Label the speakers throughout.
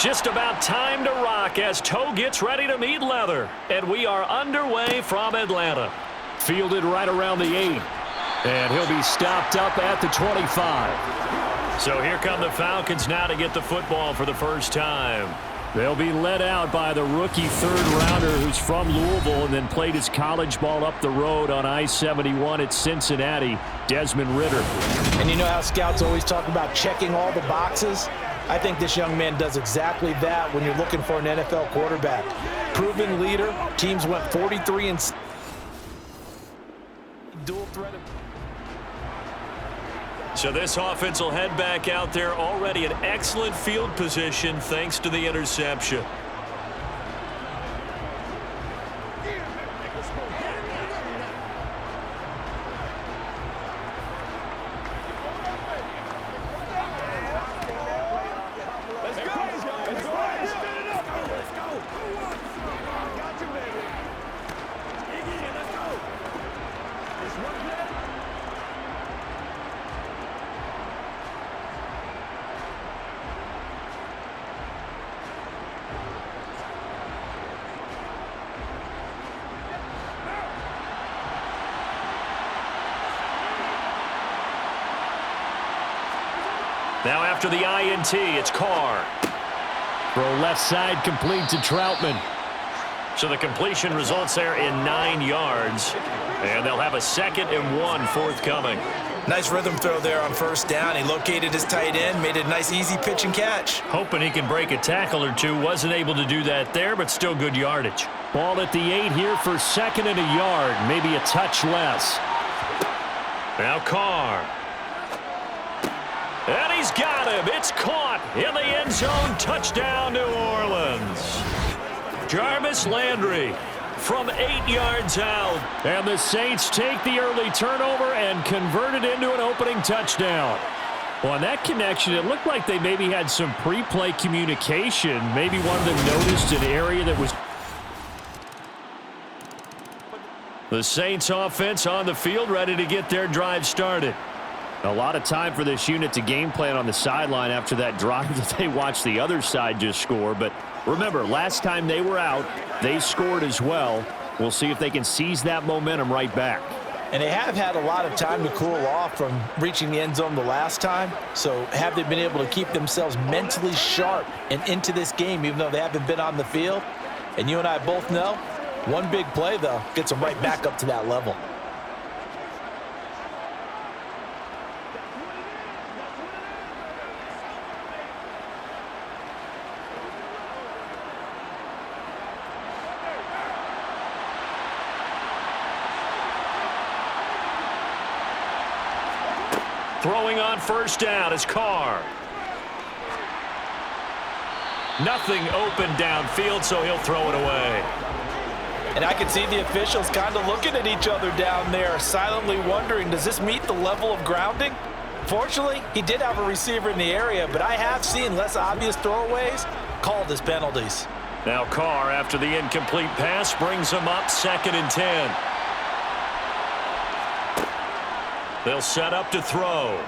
Speaker 1: Just about time to rock as toe gets ready to meet leather. And we are underway from Atlanta. Fielded right around the 8. And he'll be stopped up at the 25. So here come the Falcons now to get the football for the first time. They'll be led out by the rookie third-rounder who's from Louisville and then played his college ball up the road on I-71 at Cincinnati, Desmond Ridder.
Speaker 2: And you know how scouts always talk about checking all the boxes? I think this young man does exactly that when you're looking for an NFL quarterback. Proven leader. Teams went 43 and dual threat.
Speaker 1: So this offense will head back out there, already in excellent field position thanks to the interception. Now after the INT, it's Carr. Throw left side complete to Troutman. So the completion results there in 9 yards. And they'll have a 2nd and 1 forthcoming.
Speaker 2: Nice rhythm throw there on first down. He located his tight end, made it a nice easy pitch and catch.
Speaker 1: Hoping he can break a tackle or two. Wasn't able to do that there, but still good yardage. Ball at the 8 here for 2nd and a yard. Maybe a touch less. Now Carr. And he's got him. It's caught in the end zone. Touchdown, New Orleans. Jarvis Landry from 8 yards out. And the Saints take the early turnover and convert it into an opening touchdown. Well, on that connection, it looked like they maybe had some pre-play communication. Maybe one of them noticed an area that was... The Saints offense on the field, ready to get their drive started. A lot of time for this unit to game plan on the sideline after that drive that they watched the other side just score. But remember, last time they were out, they scored as well. We'll see if they can seize that momentum right back.
Speaker 2: And they have had a lot of time to cool off from reaching the end zone the last time. So have they been able to keep themselves mentally sharp and into this game, even though they haven't been on the field? And you and I both know, one big play, though, gets them right back up to that level.
Speaker 1: Throwing on first down is Carr. Nothing open downfield, so he'll throw it away.
Speaker 2: And I can see the officials kind of looking at each other down there, silently wondering, does this meet the level of grounding? Fortunately, he did have a receiver in the area, but I have seen less obvious throwaways called as penalties.
Speaker 1: Now Carr, after the incomplete pass, brings him up 2nd and 10. They'll set up to throw.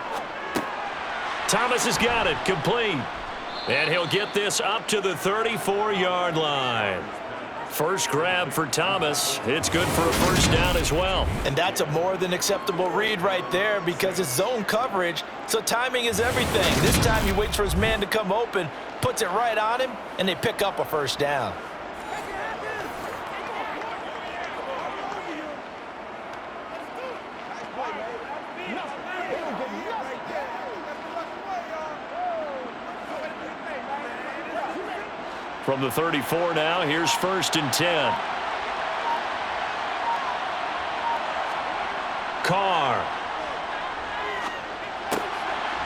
Speaker 1: Thomas has got it, complete. And he'll get this up to the 34-yard line. First grab for Thomas. It's good for a first down as well.
Speaker 2: And that's a more than acceptable read right there because it's zone coverage, so timing is everything. This time he waits for his man to come open, puts it right on him, and they pick up a first down.
Speaker 1: From the 34 now, here's 1st and 10. Carr.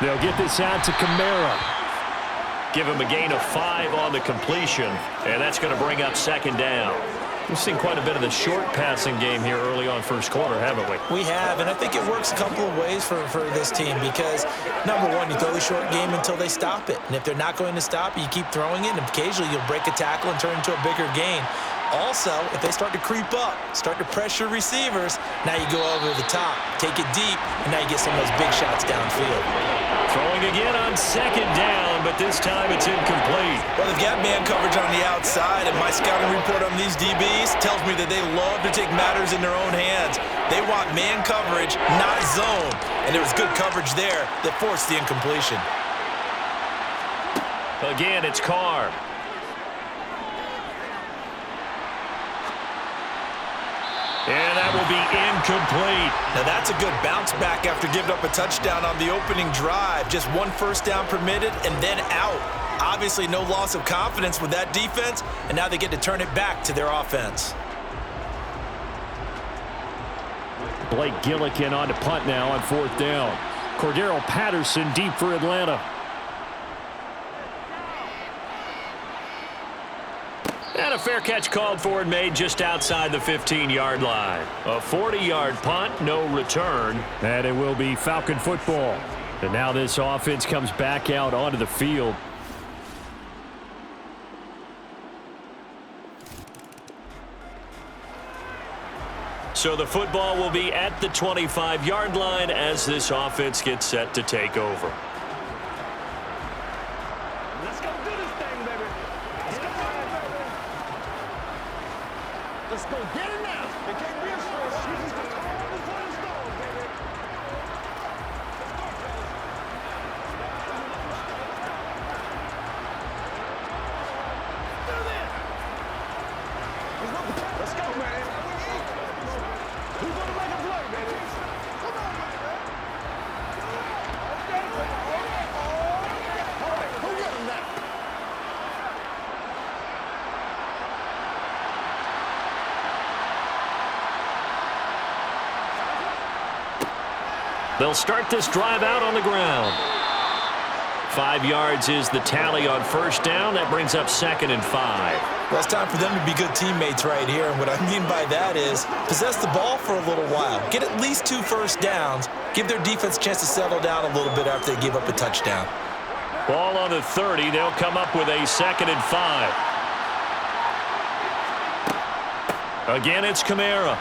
Speaker 1: They'll get this out to Kamara. Give him a gain of 5 on the completion, and that's going to bring up 2nd down. We've seen quite a bit of the short passing game here early on first quarter, haven't we?
Speaker 2: We have, and I think it works a couple of ways for this team because, number one, you throw the short game until they stop it. And if they're not going to stop it, you keep throwing it, and occasionally you'll break a tackle and turn into a bigger gain. Also, if they start to creep up, start to pressure receivers, now you go over the top, take it deep, and now you get some of those big shots downfield.
Speaker 1: Throwing again on second down, but this time it's incomplete.
Speaker 2: Well, they've got man coverage on the outside, and my scouting report on these DBs tells me that they love to take matters in their own hands. They want man coverage, not zone, and there was good coverage there that forced the incompletion.
Speaker 1: Again, it's Carr. And that will be incomplete.
Speaker 2: Now that's a good bounce back after giving up a touchdown on the opening drive. Just one first down permitted and then out. Obviously no loss of confidence with that defense, and now they get to turn it back to their offense.
Speaker 1: Blake Gillikin on to punt now on fourth down. Cordero Patterson deep for Atlanta. And a fair catch called for and made just outside the 15-yard line. A 40-yard punt, no return. And it will be Falcon football. And now this offense comes back out onto the field. So the football will be at the 25-yard line as this offense gets set to take over.
Speaker 3: Let's go do this thing, baby. Let's go, baby. Let's go get it now. It can't be a stress. You just got to hold the flames going, baby. Do this. Let's go, man. Who's going to make a play, baby? Come on, man. All right, who got him now?
Speaker 1: They'll start this drive out on the ground. 5 yards is the tally on first down. That brings up 2nd and 5.
Speaker 2: Well, it's time for them to be good teammates right here. And what I mean by that is possess the ball for a little while. Get at least 2 first downs. Give their defense a chance to settle down a little bit after they give up a touchdown.
Speaker 1: Ball on the 30. They'll come up with a 2nd and 5. Again, it's Kamara.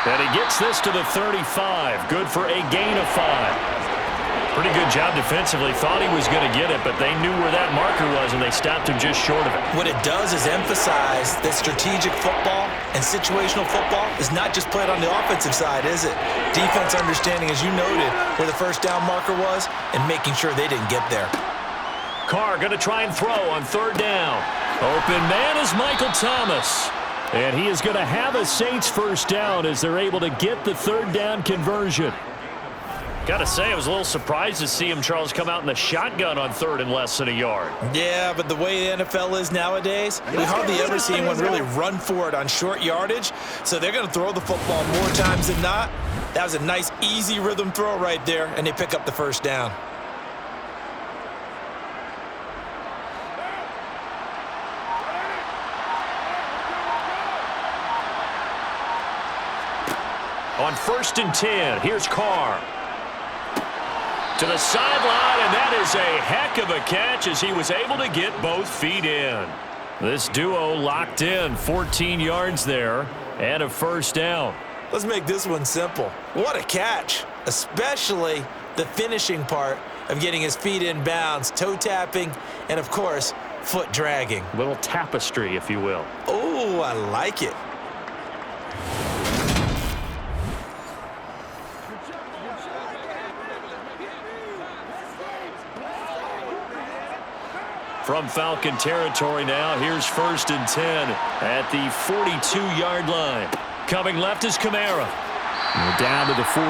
Speaker 1: And he gets this to the 35. Good for a gain of 5. Pretty good job defensively. Thought he was going to get it, but they knew where that marker was, and they stopped him just short of it.
Speaker 2: What it does is emphasize that strategic football and situational football is not just played on the offensive side, is it? Defense understanding, as you noted, where the first down marker was and making sure they didn't get there.
Speaker 1: Carr going to try and throw on 3rd down. Open man is Michael Thomas. And he is going to have a Saints first down as they're able to get the 3rd down conversion. Got to say, I was a little surprised to see him, Charles, come out in the shotgun on 3rd and less than a yard.
Speaker 2: Yeah, but the way the NFL is nowadays, we hardly ever see anyone really run for it on short yardage. So they're going to throw the football more times than not. That was a nice, easy rhythm throw right there, and they pick up the first down.
Speaker 1: On 1st and 10, here's Carr. To the sideline, and that is a heck of a catch as he was able to get both feet in. This duo locked in, 14 yards there, and a first down.
Speaker 2: Let's make this one simple. What a catch, especially the finishing part of getting his feet in bounds, toe tapping, and of course, foot dragging.
Speaker 1: A little tapestry, if you will.
Speaker 2: Oh, I like it.
Speaker 1: From Falcon territory now, here's 1st and 10 at the 42-yard line. Coming left is Kamara. Down to the 41.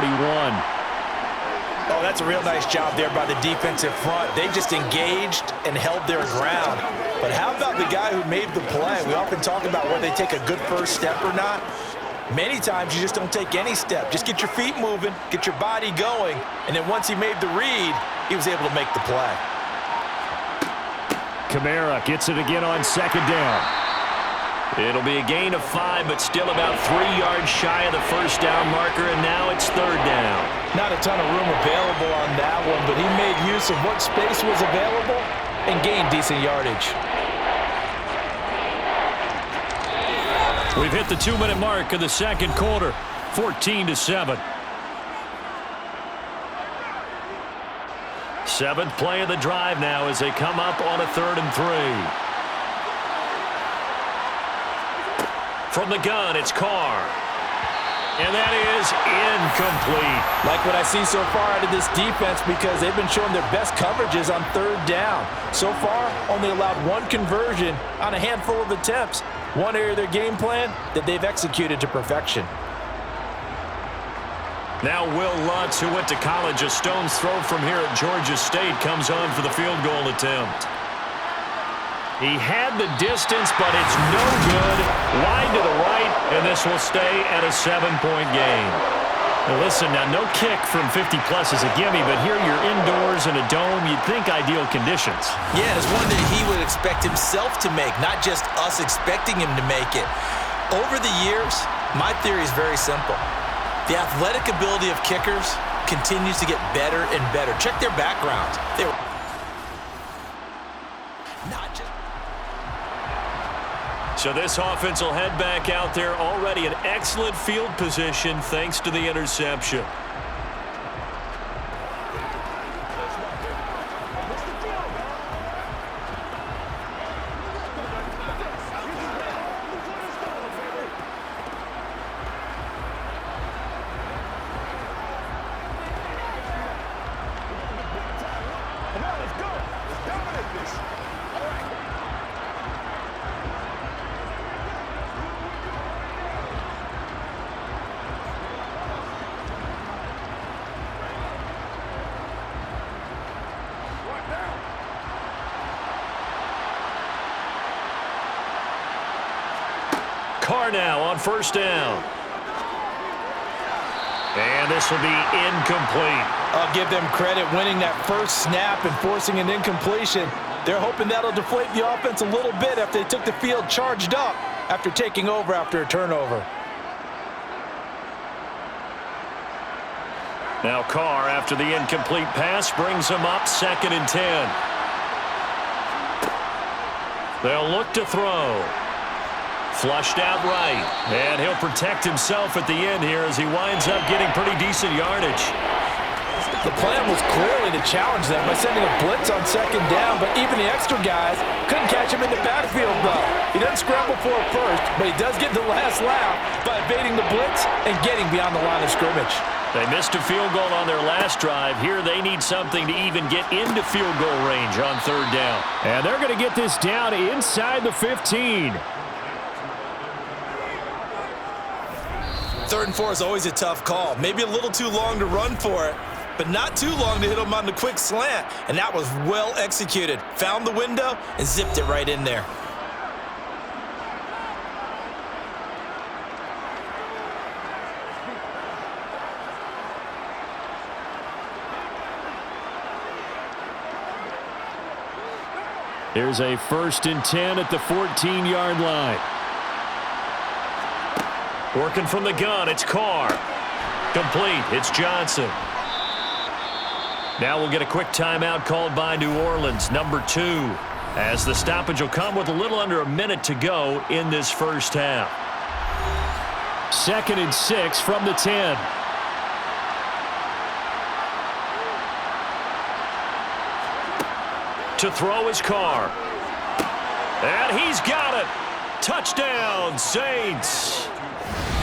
Speaker 2: Oh, that's a real nice job there by the defensive front. They just engaged and held their ground. But how about the guy who made the play? We often talk about whether they take a good first step or not. Many times you just don't take any step. Just get your feet moving, get your body going, and then once he made the read, he was able to make the play.
Speaker 1: Kamara gets it again on 2nd down. It'll be a gain of 5, but still about 3 yards shy of the first down marker, and now it's 3rd down.
Speaker 2: Not a ton of room available on that one, but he made use of what space was available and gained decent yardage.
Speaker 1: We've hit the 2-minute mark of the second quarter, 14-7. Seventh play of the drive now as they come up on a 3rd and 3. From the gun, it's Carr. And that is incomplete.
Speaker 2: Like what I see so far out of this defense because they've been showing their best coverages on 3rd down. So far, only allowed 1 conversion on a handful of attempts. One area of their game plan that they've executed to perfection.
Speaker 1: Now Will Lutz, who went to college a stone's throw from here at Georgia State, comes on for the field goal attempt. He had the distance, but it's no good. Wide to the right, and this will stay at a 7-point game. Now listen, now no kick from 50-plus is a gimme, but here you're indoors in a dome. You'd think ideal conditions.
Speaker 2: Yeah, it's one that he would expect himself to make, not just us expecting him to make it. Over the years, my theory is very simple. The athletic ability of kickers continues to get better and better. Check their backgrounds. They're not just...
Speaker 1: So this offense will head back out there, already in excellent field position thanks to the interception. Carr now on 1st down. And this will be incomplete.
Speaker 2: I'll give them credit winning that first snap and forcing an incompletion. They're hoping that'll deflate the offense a little bit after they took the field charged up after taking over after a turnover.
Speaker 1: Now Carr, after the incomplete pass, brings him up 2nd and 10. They'll look to throw. Flushed out right, and he'll protect himself at the end here as he winds up getting pretty decent yardage.
Speaker 2: The plan was clearly to challenge them by sending a blitz on 2nd down, but even the extra guys couldn't catch him in the backfield, though. He doesn't scramble for it first, but he does get the last laugh by evading the blitz and getting beyond the line of scrimmage.
Speaker 1: They missed a field goal on their last drive. Here they need something to even get into field goal range on 3rd down. And they're going to get this down inside the 15.
Speaker 2: 3rd and 4 is always a tough call. Maybe a little too long to run for it, but not too long to hit him on the quick slant. And that was well executed. Found the window and zipped it right in there.
Speaker 1: Here's a 1st and 10 at the 14-yard line. Working from the gun, it's Carr. Complete, it's Johnson. Now we'll get a quick timeout called by New Orleans, number 2, as the stoppage will come with a little under a minute to go in this first half. 2nd and 6 from the 10. To throw is Carr. And he's got it. Touchdown, Saints.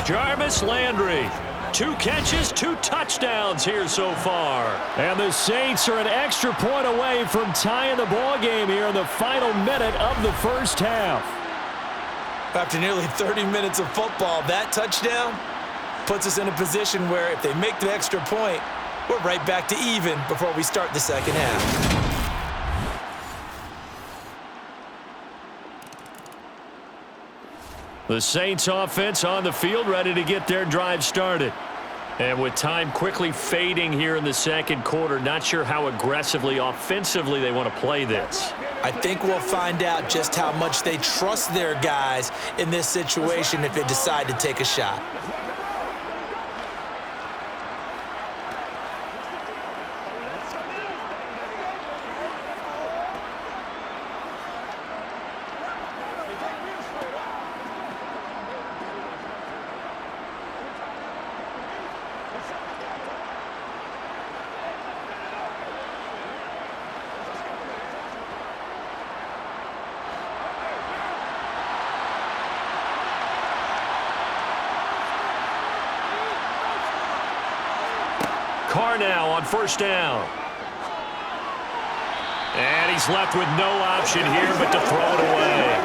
Speaker 1: Jarvis Landry. 2 catches, 2 touchdowns here so far. And the Saints are an extra point away from tying the ball game here in the final minute of the first half.
Speaker 2: After nearly 30 minutes of football, that touchdown puts us in a position where if they make the extra point, we're right back to even before we start the second half.
Speaker 1: The Saints offense on the field, ready to get their drive started. And with time quickly fading here in the second quarter, not sure how aggressively, offensively they want to play this.
Speaker 2: I think we'll find out just how much they trust their guys in this situation if they decide to take a shot.
Speaker 1: Carr now on first down. And he's left with no option here but to throw it away.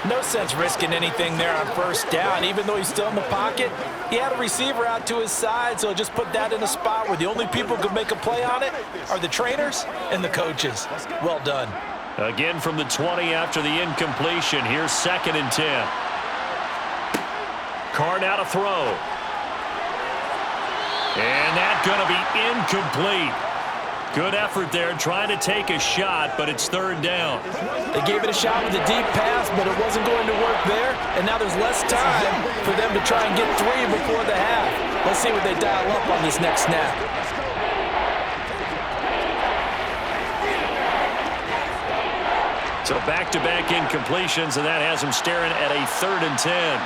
Speaker 2: No sense risking anything there on first down. Even though he's still in the pocket, he had a receiver out to his side, so just put that in a spot where the only people who can make a play on it are the trainers and the coaches. Well done.
Speaker 1: Again from the 20 after the incompletion. Here's 2nd and 10. Carr now to throw. And that's going to be incomplete. Good effort there trying to take a shot, but it's 3rd down.
Speaker 2: They gave it a shot with a deep pass, but it wasn't going to work there, and now there's less time for them to try and get 3 before the half. Let's see what they dial up on this next snap.
Speaker 1: So back-to-back incompletions, and that has them staring at a 3rd and 10.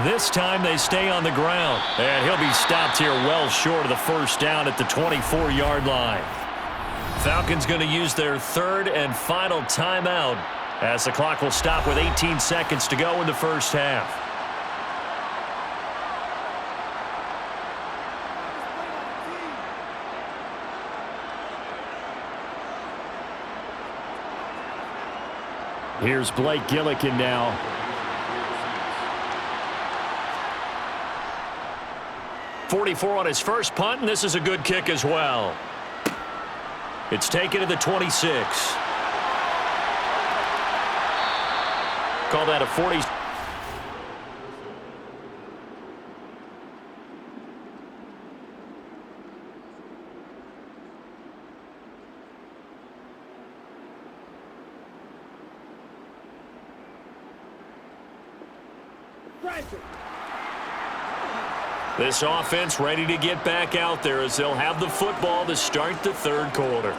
Speaker 1: This time they stay on the ground, and he'll be stopped here well short of the first down at the 24-yard line. Falcons going to use their 3rd and final timeout as the clock will stop with 18 seconds to go in the first half. Here's Blake Gillikin now. .44 on his first punt, and this is a good kick as well. It's taken to the 26. Call that a 40. This offense ready to get back out there as they'll have the football to start the 3rd quarter.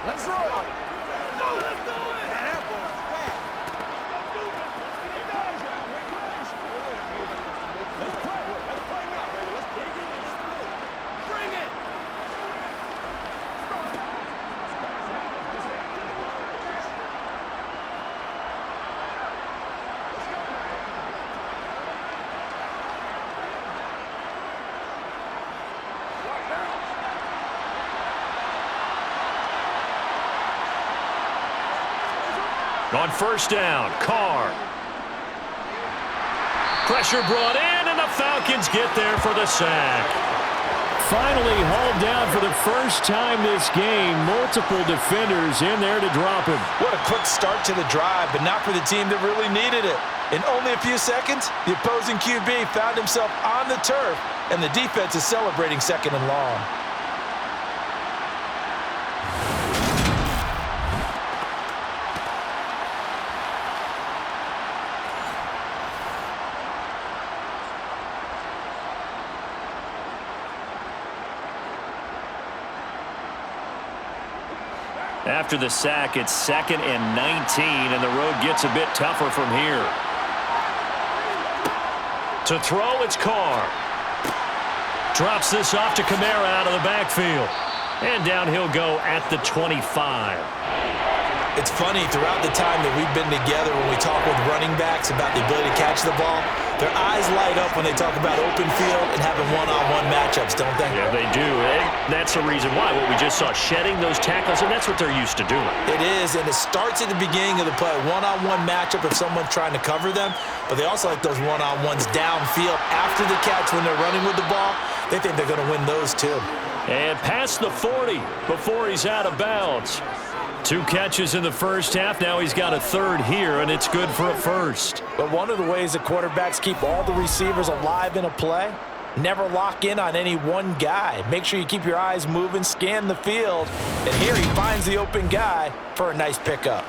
Speaker 3: Let's roll.
Speaker 1: On first down, Carr. Pressure brought in, and the Falcons get there for the sack. Finally hauled down for the first time this game. Multiple defenders in there to drop him.
Speaker 2: What a quick start to the drive, but not for the team that really needed it. In only a few seconds, the opposing QB found himself on the turf, and the defense is celebrating 2nd and long.
Speaker 1: After the sack, it's 2nd and 19, and the road gets a bit tougher from here. To throw, it's Carr. Drops this off to Kamara out of the backfield. And down he'll go at the 25.
Speaker 2: It's funny, throughout the time that we've been together, when we talk with running backs about the ability to catch the ball, their eyes light up when they talk about open field and having one-on-one matchups, don't they?
Speaker 1: Yeah, they do. And that's the reason why. What we just saw, shedding those tackles, and that's what they're used to doing.
Speaker 2: It is, and it starts at the beginning of the play. One-on-one matchup if someone's trying to cover them, but they also like those one-on-ones downfield after the catch when they're running with the ball. They think they're going to win those too.
Speaker 1: And past the 40 before he's out of bounds. 2 catches in the first half. Now he's got a 3rd here, and it's good for a 1st.
Speaker 2: But one of the ways that quarterbacks keep all the receivers alive in a play, never lock in on any one guy. Make sure you keep your eyes moving, scan the field, and here he finds the open guy for a nice pickup.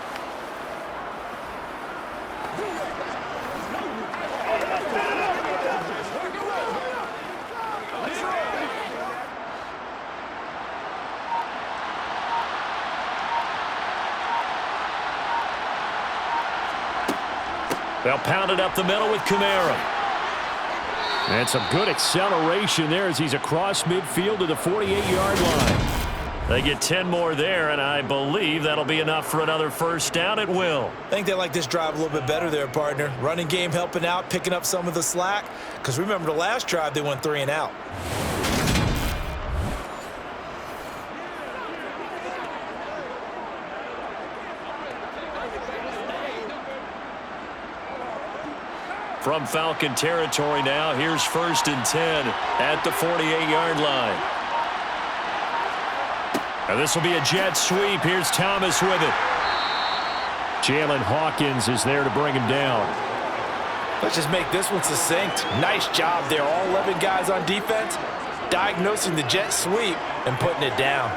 Speaker 1: They'll pound it up the middle with Kamara. And some good acceleration there as he's across midfield to the 48-yard line. They get 10 more there, and I believe that'll be enough for another first down. It will.
Speaker 2: I think they like this drive a little bit better there, partner. Running game helping out, picking up some of the slack. Because remember the last drive, they went 3 and out.
Speaker 1: From Falcon territory now, here's 1st and 10 at the 48-yard line. And this will be a jet sweep. Here's Thomas with it. Jalen Hawkins is there to bring him down.
Speaker 2: Let's just make this one succinct. Nice job there. All 11 guys on defense diagnosing the jet sweep and putting it down.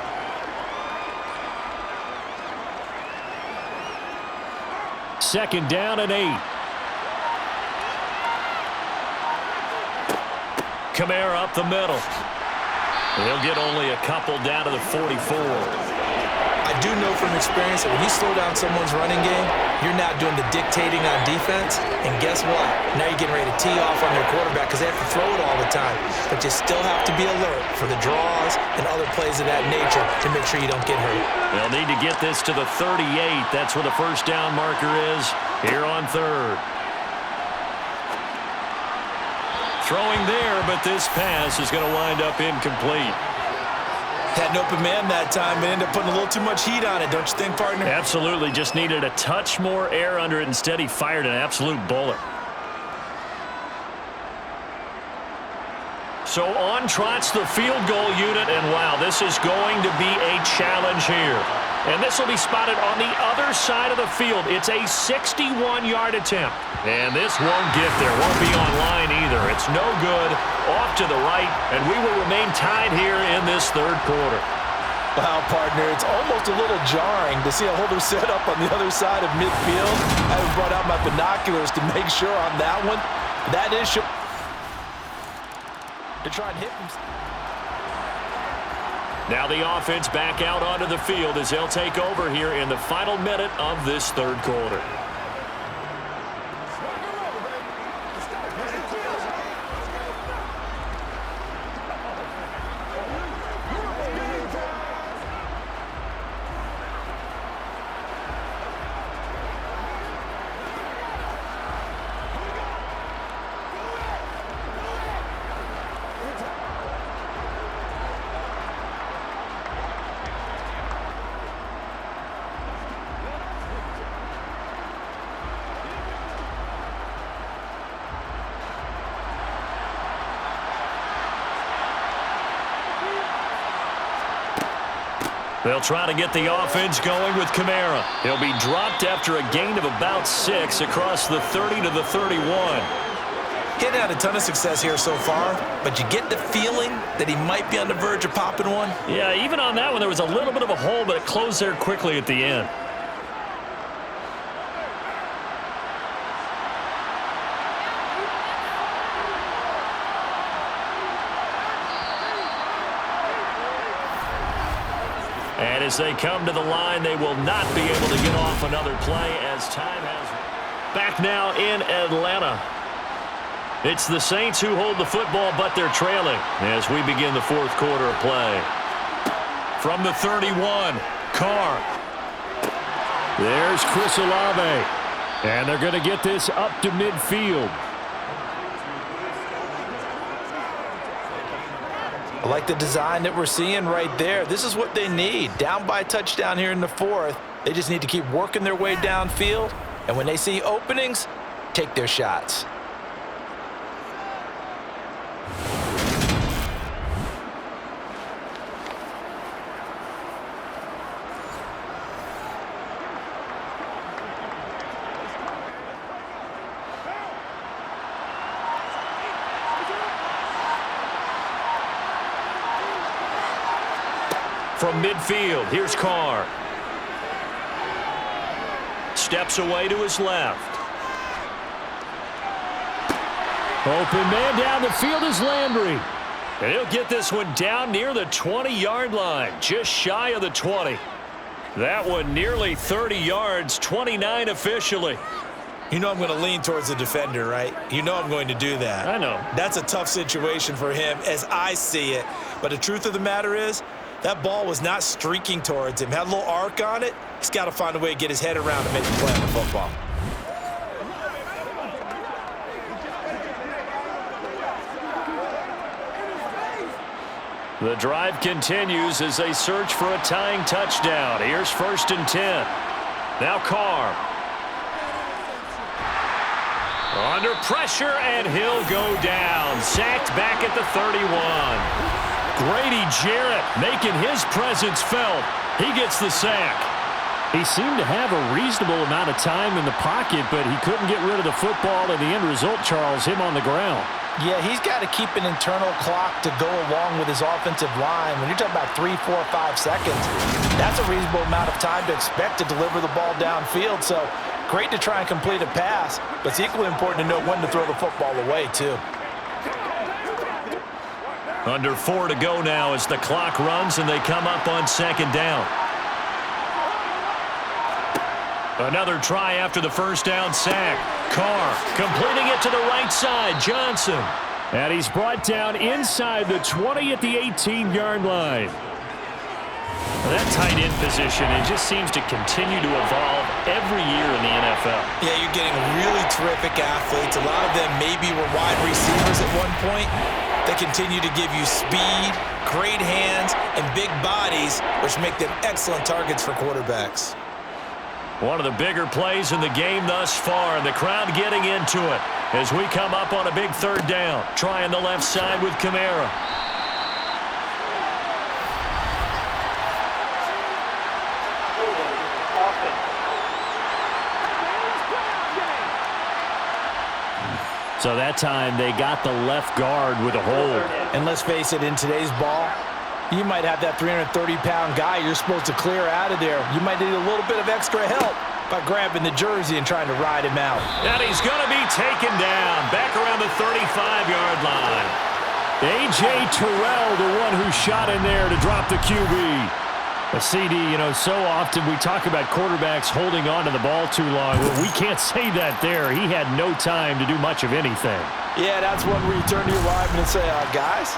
Speaker 1: Second down and 8. Kamara up the middle. He'll get only a couple down to the 44.
Speaker 2: I do know from experience that when you slow down someone's running game, you're not doing the dictating on defense. And guess what? Now you're getting ready to tee off on their quarterback because they have to throw it all the time. But you still have to be alert for the draws and other plays of that nature to make sure you don't get hurt.
Speaker 1: They'll need to get this to the 38. That's where the first down marker is here on 3rd. Throwing there, but this pass is going to wind up incomplete.
Speaker 2: Had an open man that time, but ended up putting a little too much heat on it, don't you think, partner?
Speaker 1: Absolutely. Just needed a touch more air under it. Instead, he fired an absolute bullet. So on trots the field goal unit, and wow, this is going to be a challenge here. And this will be spotted on the other side of the field. It's a 61-yard attempt. And this won't get there. Won't be on line either. It's no good. Off to the right, and we will remain tied here in this 3rd quarter.
Speaker 2: Wow, partner, it's almost a little jarring to see a holder set up on the other side of midfield. I haven't brought out my binoculars to make sure on that one. That is to try and hit him.
Speaker 1: Now the offense back out onto the field as they'll take over here in the final minute of this 3rd quarter. They'll try to get the offense going with Kamara. He'll be dropped after a gain of about 6 across the 30 to the 31.
Speaker 2: He's had a ton of success here so far, but you get the feeling that he might be on the verge of popping one.
Speaker 1: Yeah, even on that one, there was a little bit of a hole, but it closed there quickly at the end. And as they come to the line, they will not be able to get off another play as time has. Back now in Atlanta. It's the Saints who hold the football, but they're trailing as we begin the 4th quarter of play. From the 31, Carr. There's Chris Olave. And they're going to get this up to midfield.
Speaker 2: I like the design that we're seeing right there. This is what they need. Down by a touchdown here in the 4th. They just need to keep working their way downfield. And when they see openings, take their shots.
Speaker 1: From midfield, here's Carr. Steps away to his left. Open man down the field is Landry. And he'll get this one down near the 20-yard line, just shy of the 20. That one nearly 30 yards, 29 officially.
Speaker 2: You know I'm going to lean towards the defender, right? You know I'm going to do that.
Speaker 1: I know.
Speaker 2: That's a tough situation for him as I see it. But the truth of the matter is, That ball was not streaking towards him. Had a little arc on it. He's got to find a way to get his head around and make the play on the football.
Speaker 1: The drive continues as they search for a tying touchdown. Here's 1st and 10. Now Carr. Under pressure, and he'll go down. Sacked back at the 31. Grady Jarrett making his presence felt. He gets the sack. He seemed to have a reasonable amount of time in the pocket, but he couldn't get rid of the football, and the end result, Charles, him on the ground.
Speaker 2: Yeah, he's got to keep an internal clock to go along with his offensive line. When you're talking about 3, 4, 5 seconds, that's a reasonable amount of time to expect to deliver the ball downfield. So great to try and complete a pass, but it's equally important to know when to throw the football away, too.
Speaker 1: Under 4 to go now as the clock runs and they come up on 2nd down. Another try after the 1st down sack. Carr completing it to the right side. Johnson. And he's brought down inside the 20 at the 18-yard line. That tight end position, it just seems to continue to evolve every year in the NFL.
Speaker 2: Yeah, you're getting really terrific athletes. A lot of them maybe were wide receivers at one point. They continue to give you speed, great hands, and big bodies, which make them excellent targets for quarterbacks.
Speaker 1: One of the bigger plays in the game thus far, and the crowd getting into it as we come up on a big 3rd down. Trying the left side with Kamara. So that time they got the left guard with a hold.
Speaker 2: And let's face it, in today's ball, you might have that 330-pound guy you're supposed to clear out of there. You might need a little bit of extra help by grabbing the jersey and trying to ride him out.
Speaker 1: And he's going to be taken down back around the 35-yard line. A.J. Terrell, the one who shot in there to drop the QB. A CD, you know, so often we talk about quarterbacks holding on to the ball too long. Well, we can't say that there. He had no time to do much of anything.
Speaker 2: Yeah, that's one where you turn to your lineman and say, guys,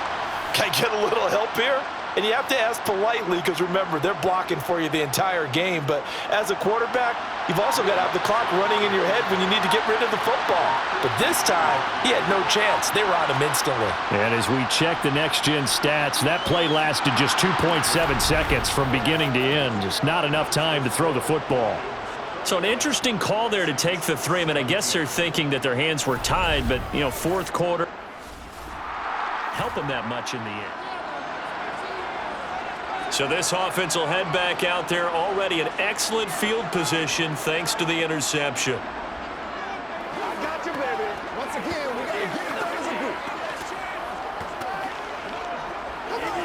Speaker 2: can I get a little help here? And you have to ask politely because, remember, they're blocking for you the entire game. But as a quarterback, you've also got to have the clock running in your head when you need to get rid of the football. But this time, he had no chance. They were on him instantly.
Speaker 1: And as we check the next-gen stats, that play lasted just 2.7 seconds from beginning to end. Just not enough time to throw the football. So an interesting call there to take the 3. I mean, I guess they're thinking that their hands were tied, but, you know, 4th quarter, help them that much in the end. So this offense will head back out there, already in excellent field position thanks to the interception.
Speaker 3: I got you, baby. Once again, we got to get it done as a group. Come on,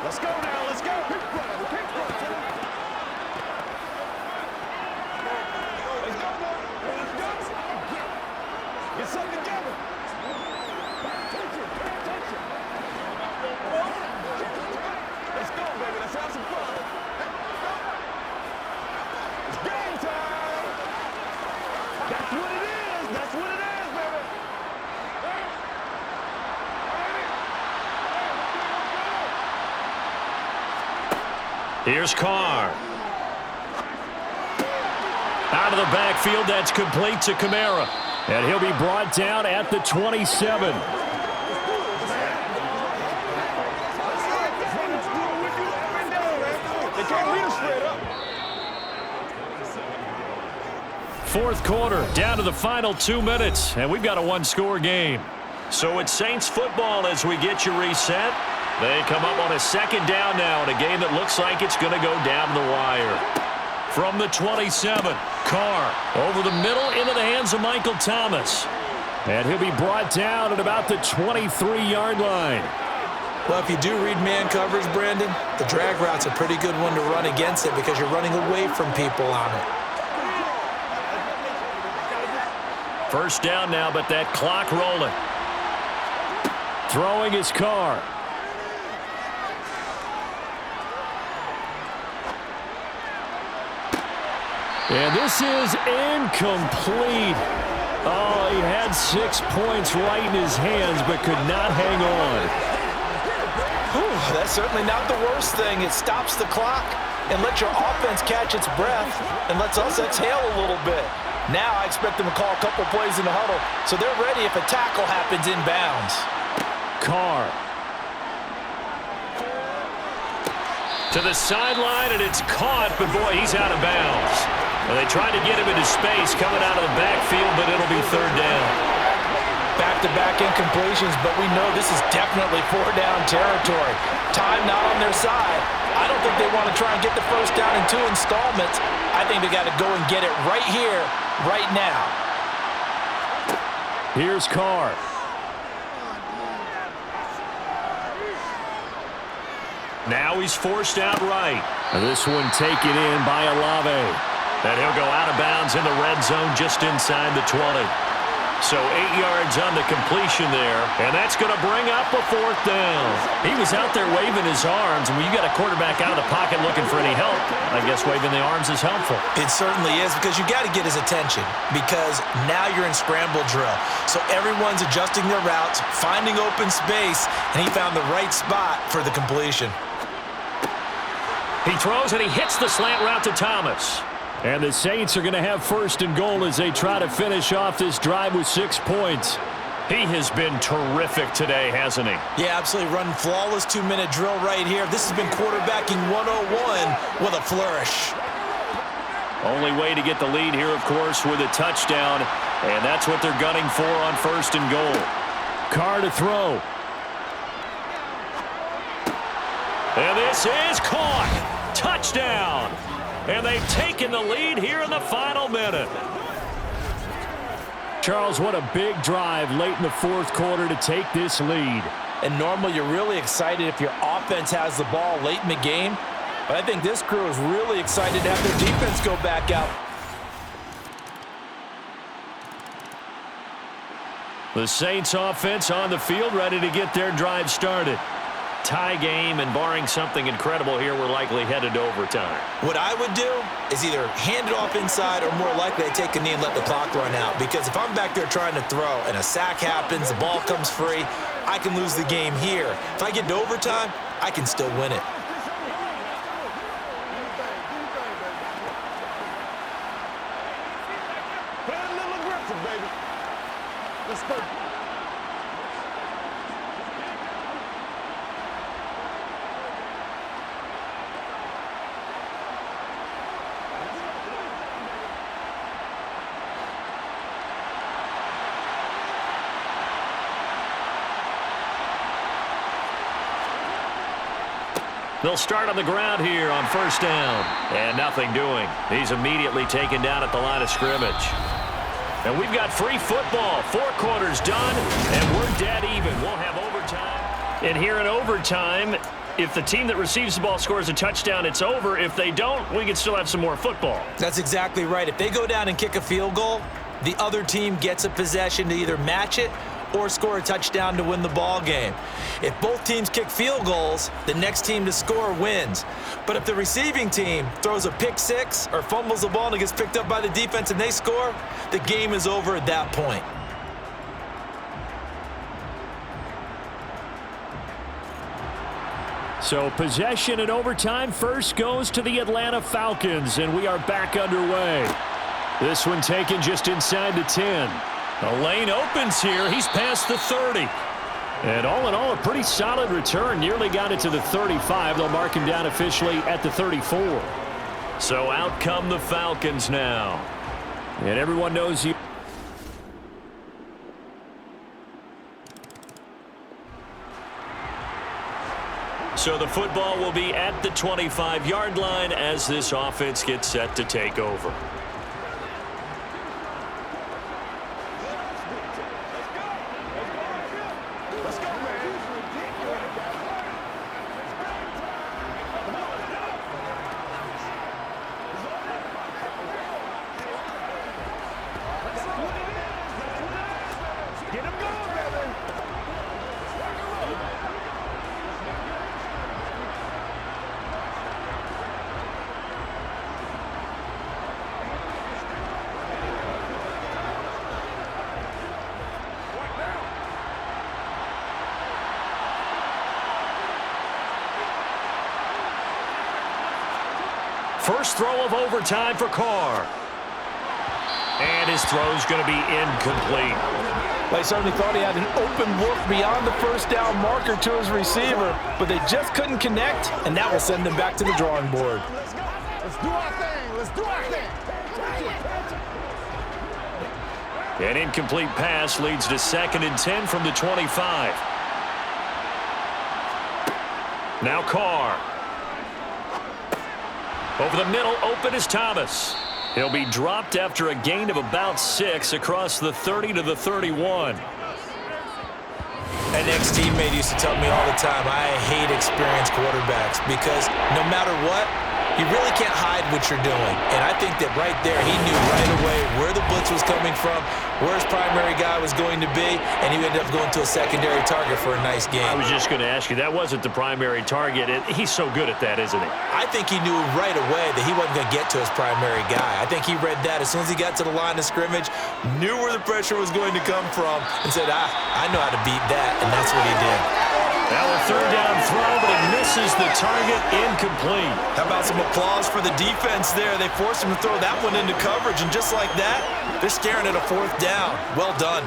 Speaker 3: let's go now. Let's go. Kick front. Kick front. Let's go, boy. Let's go. Get something together. Pay attention. Let's go, baby. Let's have some fun. It's game time. That's what it is. That's what it is, baby.
Speaker 1: Here's Carr. Out of the backfield, that's complete to Kamara. And he'll be brought down at the 27. Fourth quarter, down to the final 2 minutes, and we've got a one-score game. So it's Saints football as we get you reset. They come up on a 2nd down now in a game that looks like it's going to go down the wire. From the 27, Carr over the middle into the hands of Michael Thomas. And he'll be brought down at about the 23-yard line.
Speaker 2: Well, if you do read man coverage, Brandon, the drag route's a pretty good one to run against it because you're running away from people on it.
Speaker 1: 1st down now, but that clock rolling. Throwing his Carr. And this is incomplete. Oh, he had 6 points right in his hands, but could not hang on.
Speaker 2: that's certainly not the worst thing. It stops the clock and lets your offense catch its breath and lets us exhale a little bit. Now I expect them to call a couple plays in the huddle, so they're ready if a tackle happens inbounds.
Speaker 1: Carr. To the sideline, and it's caught, but boy, he's out of bounds. Well, they tried to get him into space coming out of the backfield, but it'll be third down.
Speaker 2: Back-to-back incompletions, but we know this is definitely four-down territory. Time not on their side. I don't think they want to try and get the first down in 2 installments. I think they got to go and get it right here, right now.
Speaker 1: Here's Carr. Now he's forced out right. This one taken in by Olave. And he'll go out of bounds in the red zone just inside the 20. So 8 yards on the completion there, and that's going to bring up a fourth down. He was out there waving his arms, and when you got a quarterback out of the pocket looking for any help, I guess waving the arms is helpful.
Speaker 2: It certainly is, because you got to get his attention, because now you're in scramble drill. So everyone's adjusting their routes, finding open space, and he found the right spot for the completion.
Speaker 1: He throws and he hits the slant route to Thomas. And the Saints are going to have first and goal as they try to finish off this drive with 6 points. He has been terrific today, hasn't he?
Speaker 2: Yeah, absolutely. Running flawless 2-minute drill right here. This has been quarterbacking 101 with a flourish.
Speaker 1: Only way to get the lead here, of course, with a touchdown. And that's what they're gunning for on first and goal. Carr to throw. And this is caught. Touchdown. And they've taken the lead here in the final minute. Charles, what a big drive late in the fourth quarter to take this lead.
Speaker 2: And normally you're really excited if your offense has the ball late in the game. But I think this crew is really excited to have their defense go back out.
Speaker 1: The Saints offense on the field, ready to get their drive started. Tie game, and barring something incredible here, we're likely headed to overtime.
Speaker 2: What I would do is either hand it off inside or more likely to take a knee and let the clock run out. Because if I'm back there trying to throw and a sack happens, the ball comes free, I can lose the game here. If I get to overtime, I can still win it.
Speaker 3: Play a little aggressive, baby. Let's go.
Speaker 1: They'll start on the ground here on first down. And nothing doing. He's immediately taken down at the line of scrimmage. And we've got free football. 4 quarters done, and we're dead even. We'll have overtime. And here in overtime, if the team that receives the ball scores a touchdown, it's over. If they don't, we can still have some more football.
Speaker 2: That's exactly right. If they go down and kick a field goal, the other team gets a possession to either match it or score a touchdown to win the ball game. If both teams kick field goals, the next team to score wins. But if the receiving team throws a pick six or fumbles the ball and it gets picked up by the defense and they score, the game is over at that point.
Speaker 1: So possession in overtime first goes to the Atlanta Falcons, and we are back underway. This one taken just inside the 10. The lane opens here. He's past the 30. And all in all, a pretty solid return. Nearly got it to the 35. They'll mark him down officially at the 34. So out come the Falcons now. And everyone knows you. So the football will be at the 25-yard line as this offense gets set to take over. First throw of overtime for Carr. And his throw's going to be incomplete.
Speaker 2: They certainly thought he had an open look beyond the first down marker to his receiver, but they just couldn't connect, and that will send them back to the drawing board.
Speaker 3: Let's do our thing. Let's do our thing.
Speaker 1: An incomplete pass leads to 2nd and 10 from the 25. Now Carr. Over the middle, open is Thomas. He'll be dropped after a gain of about 6 across the 30 to the 31.
Speaker 2: An ex-teammate used to tell me all the time, I hate experienced quarterbacks because no matter what, you really can't hide what you're doing. And I think that right there, he knew right away where the blitz was coming from, where his primary guy was going to be, and he ended up going to a secondary target for a nice game.
Speaker 1: I was just going to ask you, that wasn't the primary target. He's so good at that, isn't he?
Speaker 2: I think he knew right away that he wasn't going to get to his primary guy. I think he read that as soon as he got to the line of scrimmage, knew where the pressure was going to come from, and said, I know how to beat that, and that's what he did.
Speaker 1: Now a 3rd down throw, but he misses the target, incomplete.
Speaker 2: How about some applause for the defense there? They forced him to throw that one into coverage, and just like that, they're staring at a 4th down. Well done.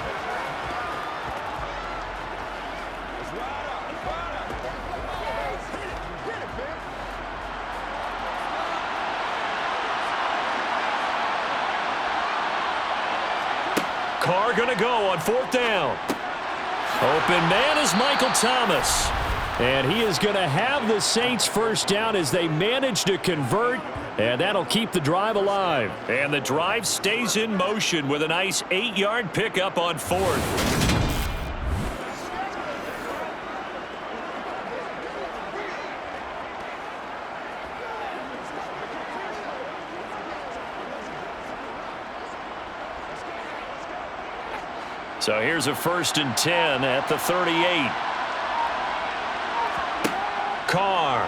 Speaker 1: Carr going to go on 4th down. Open man is Michael Thomas. And he is going to have the Saints first down as they manage to convert. And that'll keep the drive alive. And the drive stays in motion with a nice 8-yard pickup on 4th. So here's a 1st and 10 at the 38. Carr.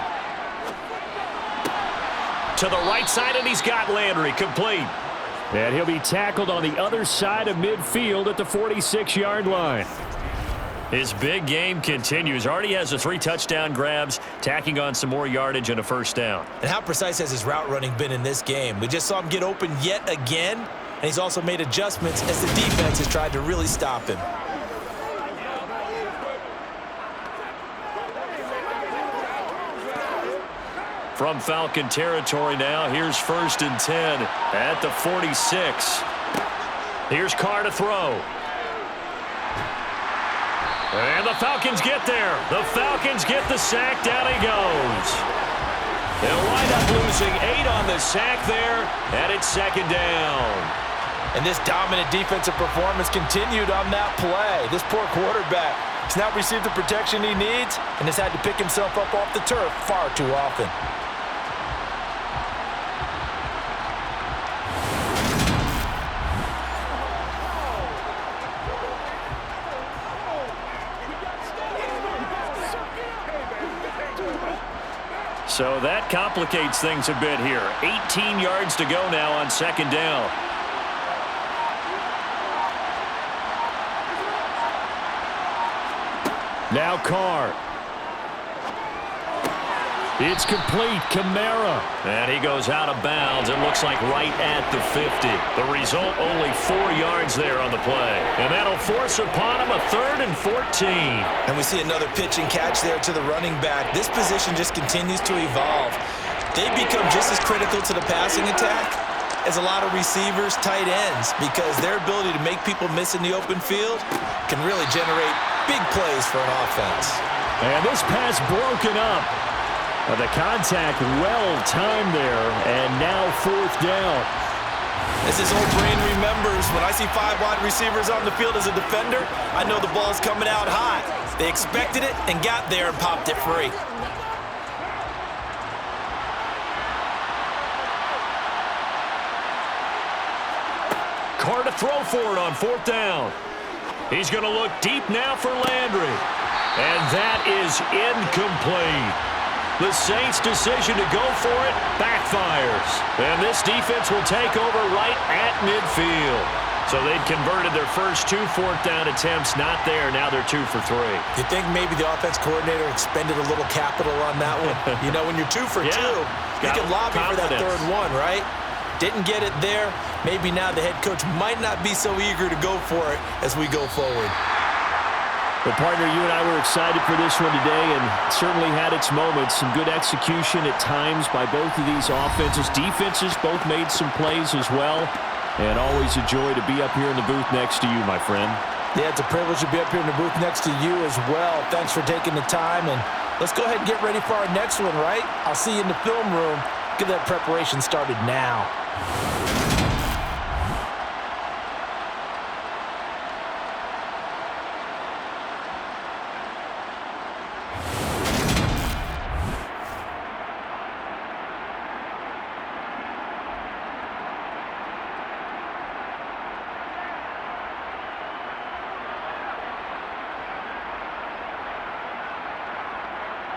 Speaker 1: To the right side, and he's got Landry complete. And he'll be tackled on the other side of midfield at the 46-yard line. His big game continues. Already has the 3 touchdown grabs, tacking on some more yardage and a 1st down.
Speaker 2: And how precise has his route running been in this game? We just saw him get open yet again, and he's also made adjustments as the defense has tried to really stop him.
Speaker 1: From Falcon territory now, here's 1st and 10 at the 46. Here's Carr to throw. And the Falcons get there. The Falcons get the sack. Down he goes. They'll wind up losing 8 on the sack there, and it's 2nd down.
Speaker 2: And this dominant defensive performance continued on that play. This poor quarterback has not received the protection he needs and has had to pick himself up off the turf far too often.
Speaker 1: So that complicates things a bit here. 18 yards to go now on 2nd down. Now Carr. It's complete. Kamara. And he goes out of bounds. It looks like right at the 50. The result, only 4 yards there on the play. And that'll force upon him a 3rd and 14.
Speaker 2: And we see another pitch and catch there to the running back. This position just continues to evolve. They become just as critical to the passing attack as a lot of receivers, tight ends, because their ability to make people miss in the open field can really generate big plays for an offense.
Speaker 1: And this pass broken up. The contact well-timed there, and now 4th down.
Speaker 2: As his old brain remembers, when I see 5 wide receivers on the field as a defender, I know the ball's coming out hot. They expected it and got there and popped it free.
Speaker 1: Carr to throw for it on 4th down. He's going to look deep now for Landry. And that is incomplete. The Saints' decision to go for it backfires. And this defense will take over right at midfield. So they'd converted their first 2 4th down attempts. Not there. Now they're 2 for 3.
Speaker 2: You think maybe the offense coordinator expended a little capital on that one? You know, when you're 2 for 2, You can lobby for that
Speaker 1: confidence.
Speaker 2: third one, right? Didn't get it there. Maybe now the head coach might not be so eager to go for it as we go forward.
Speaker 1: Well, partner, you and I were excited for this one today, and it certainly had its moments. Some good execution at times by both of these offenses. Defenses both made some plays as well. And always a joy to be up here in the booth next to you, my friend.
Speaker 2: Yeah, it's a privilege to be up here in the booth next to you as well. Thanks for taking the time, and let's go ahead and get ready for our next one, right? I'll see you in the film room. Get that preparation started now.